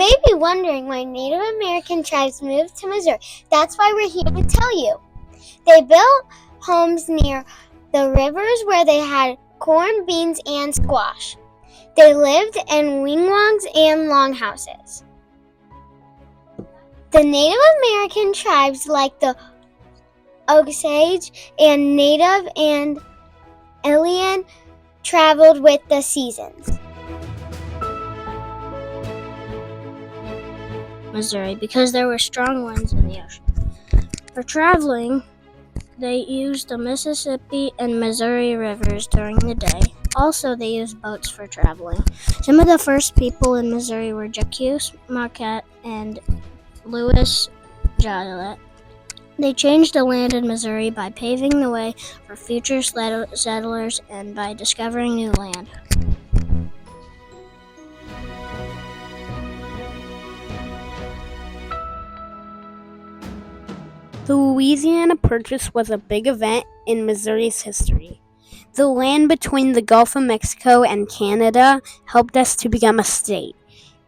may be wondering why Native American tribes moved to Missouri. That's why we're here to tell you. They built homes near the rivers where they had corn, beans, and squash. They lived in wigwams and longhouses. The Native American tribes like the Osage and Native and Alien traveled with the seasons. Missouri, because there were strong winds in the ocean. For traveling, they used the Mississippi and Missouri rivers during the day. Also, they used boats for traveling. Some of the first people in Missouri were Jacques Marquette and Louis Joliet. They changed the land in Missouri by paving the way for future settlers and by discovering new land. The Louisiana Purchase was a big event in Missouri's history. The land between the Gulf of Mexico and Canada helped us to become a state.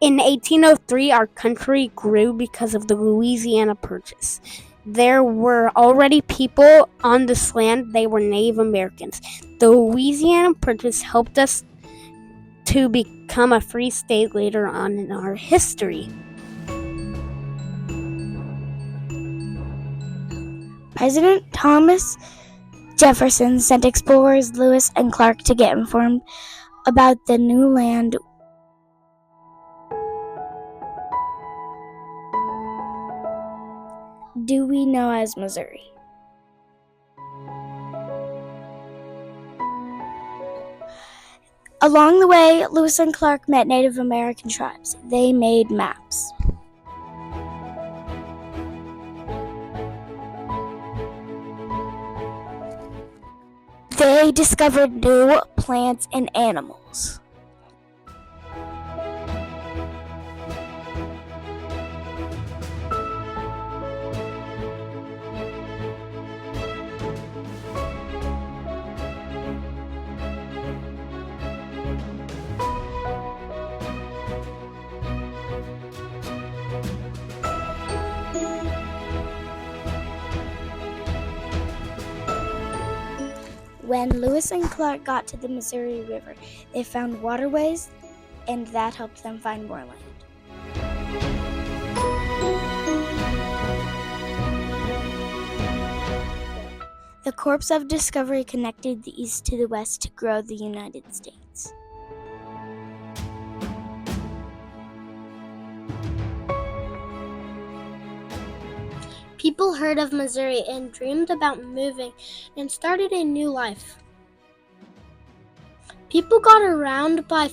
In 1803, our country grew because of the Louisiana Purchase. There were already people on this land. They were Native Americans. The Louisiana Purchase helped us to become a free state later on in our history. President Thomas Jefferson sent explorers Lewis and Clark to get informed about the new land. Do we know as Missouri? Along the way, Lewis and Clark met Native American tribes. They made maps. They discovered new plants and animals. When Lewis and Clark got to the Missouri River, they found waterways, and that helped them find more land. The Corps of Discovery connected the East to the West to grow the United States. People heard of Missouri and dreamed about moving and started a new life. People got around by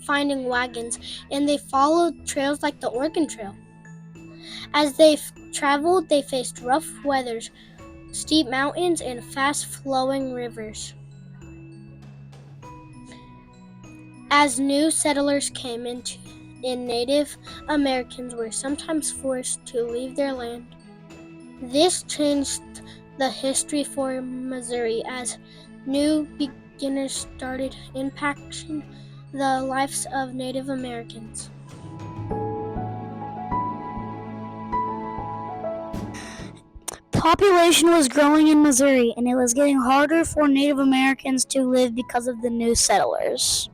finding wagons, and they followed trails like the Oregon Trail. As they traveled, they faced rough weather, steep mountains, and fast-flowing rivers. As new settlers came in, Native Americans were sometimes forced to leave their land. This changed the history for Missouri as new beginners started impacting the lives of Native Americans. Population was growing in Missouri, and it was getting harder for Native Americans to live because of the new settlers.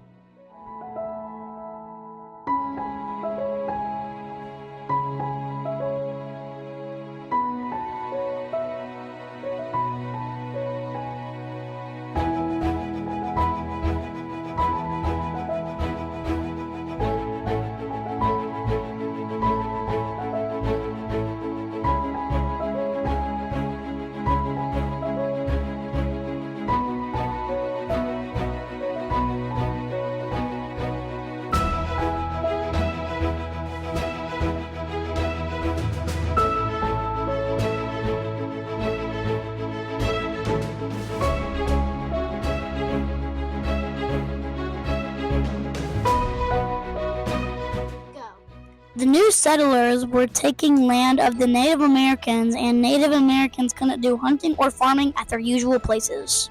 The new settlers were taking land of the Native Americans, and Native Americans couldn't do hunting or farming at their usual places.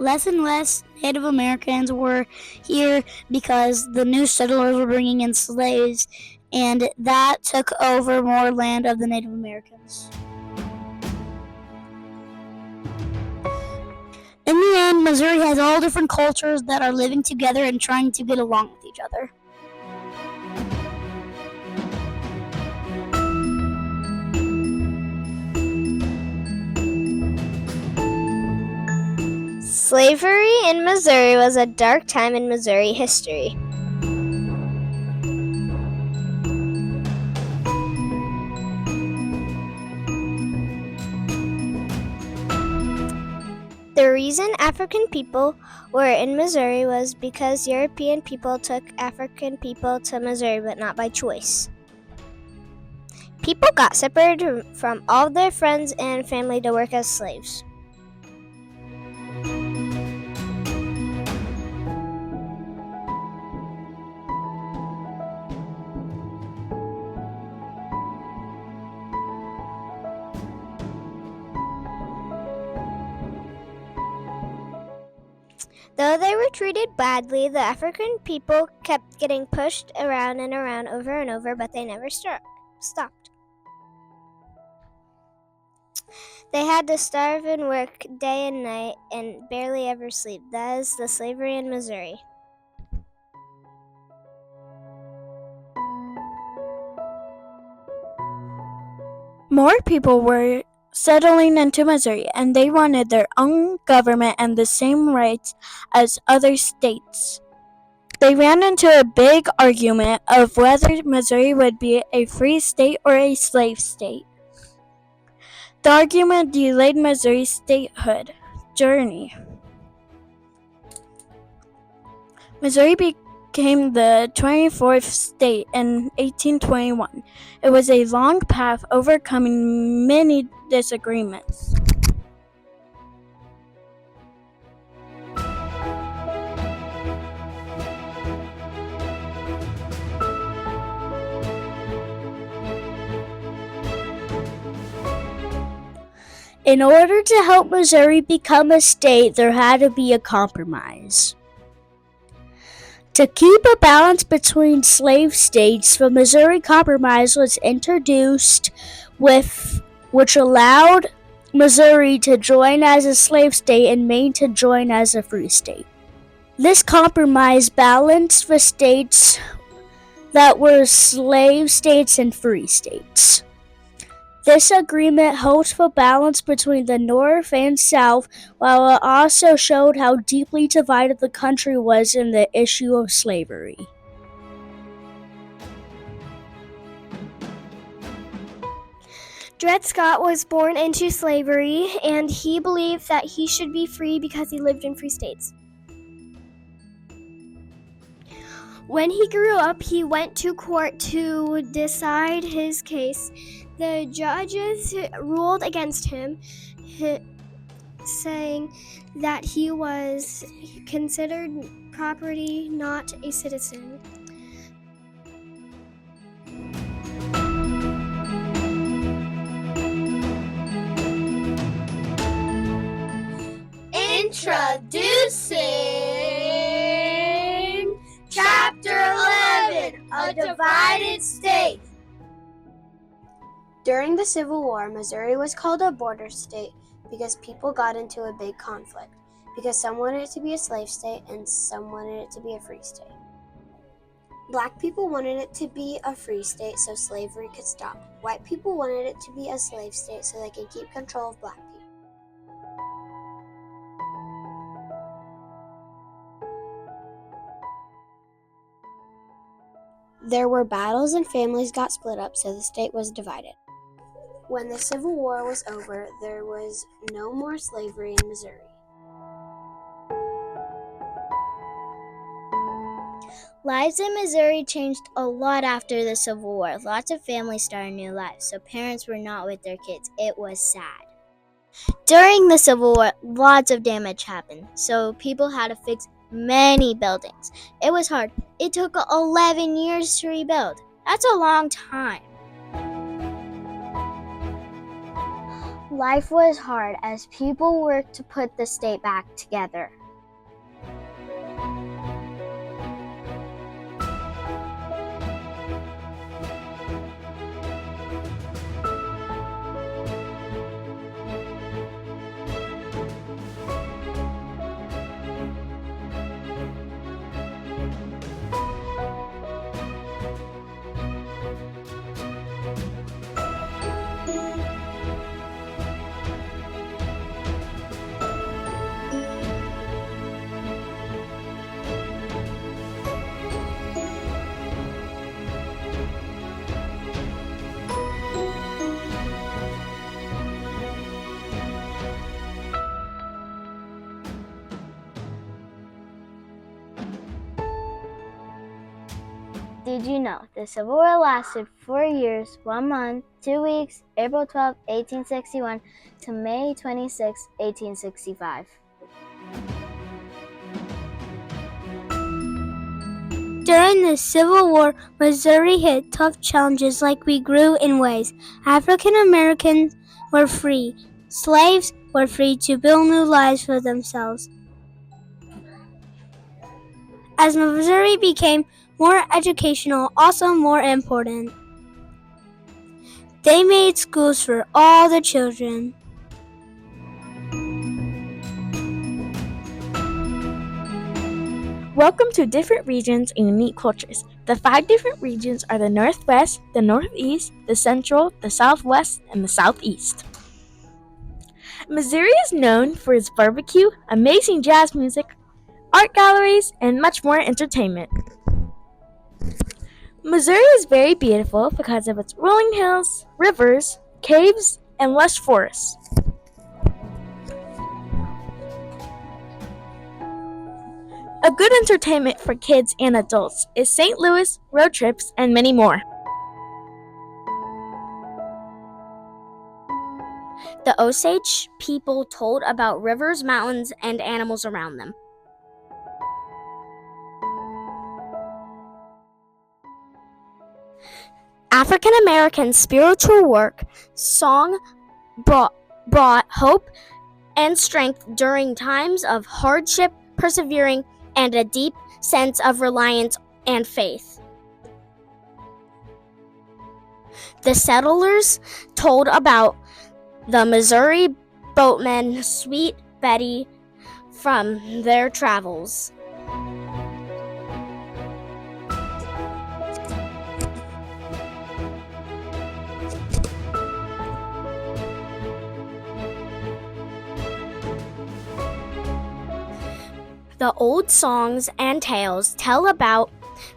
less and less Native Americans were here because the new settlers were bringing in slaves, and that took over more land of the Native Americans. In the end, Missouri has all different cultures that are living together and trying to get along with each other. Slavery in Missouri was a dark time in Missouri history. The reason African people were in Missouri was because European people took African people to Missouri, but not by choice. People got separated from all their friends and family to work as slaves. Though they were treated badly, the African people kept getting pushed around and around over and over, but they never stopped. They had to starve and work day and night and barely ever sleep. That is the slavery in Missouri. More people were settling into Missouri, and they wanted their own government and the same rights as other states. They ran into a big argument of whether Missouri would be a free state or a slave state. The argument delayed Missouri's statehood journey. Missouri became the 24th state in 1821. It was a long path overcoming many disagreements. In order to help Missouri become a state, there had to be a compromise. To keep a balance between slave states, the Missouri Compromise was introduced, which allowed Missouri to join as a slave state and Maine to join as a free state. This compromise balanced the states that were slave states and free states. This agreement helped the balance between the North and South, while it also showed how deeply divided the country was in the issue of slavery. Dred Scott was born into slavery, and he believed that he should be free because he lived in free states. When he grew up, he went to court to decide his case. The judges ruled against him, saying that he was considered property, not a citizen. Introducing Chapter 11, A Divided State. During the Civil War, Missouri was called a border state because people got into a big conflict, because some wanted it to be a slave state and some wanted it to be a free state. Black people wanted it to be a free state so slavery could stop. White people wanted it to be a slave state so they could keep control of black people. There were battles and families got split up, so the state was divided. When the Civil War was over, there was no more slavery in Missouri. Lives in Missouri changed a lot after the Civil War. Lots of families started new lives, so parents were not with their kids. It was sad. During the Civil War, lots of damage happened, so people had to fix many buildings. It was hard. It took 11 years to rebuild. That's a long time. Life was hard as people worked to put the state back together. Did you know the Civil War lasted 4 years, 1 month, 2 weeks, April 12, 1861 to May 26, 1865? During the Civil War, Missouri hit tough challenges like we grew in ways. African Americans were free. Slaves were free to build new lives for themselves. As Missouri became more educational, also more important, they made schools for all the children. Welcome to different regions and unique cultures. The 5 different regions are the Northwest, the Northeast, the Central, the Southwest, and the Southeast. Missouri is known for its barbecue, amazing jazz music, art galleries, and much more entertainment. Missouri is very beautiful because of its rolling hills, rivers, caves, and lush forests. A good entertainment for kids and adults is St. Louis, road trips, and many more. The Osage people told about rivers, mountains, and animals around them. African American spiritual work, song brought hope and strength during times of hardship, persevering, and a deep sense of reliance and faith. The settlers told about the Missouri boatman Sweet Betty from their travels. The old songs and tales tell about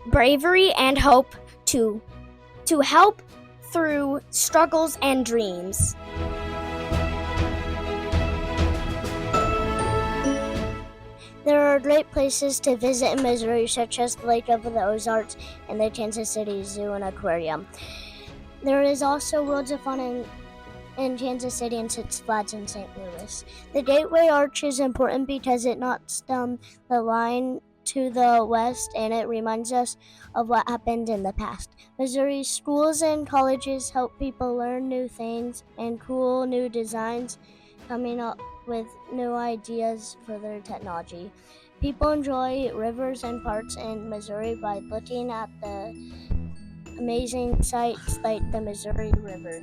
bravery and hope to help through struggles and dreams. There are great places to visit in Missouri, such as the Lake of the Ozarks and the Kansas City Zoo and Aquarium. There is also Worlds of Fun in Kansas City and Six Flags in St. Louis. The Gateway Arch is important because it knocks down the line to the west and it reminds us of what happened in the past. Missouri's schools and colleges help people learn new things and cool new designs, coming up with new ideas for their technology. People enjoy rivers and parks in Missouri by looking at the amazing sights like the Missouri River.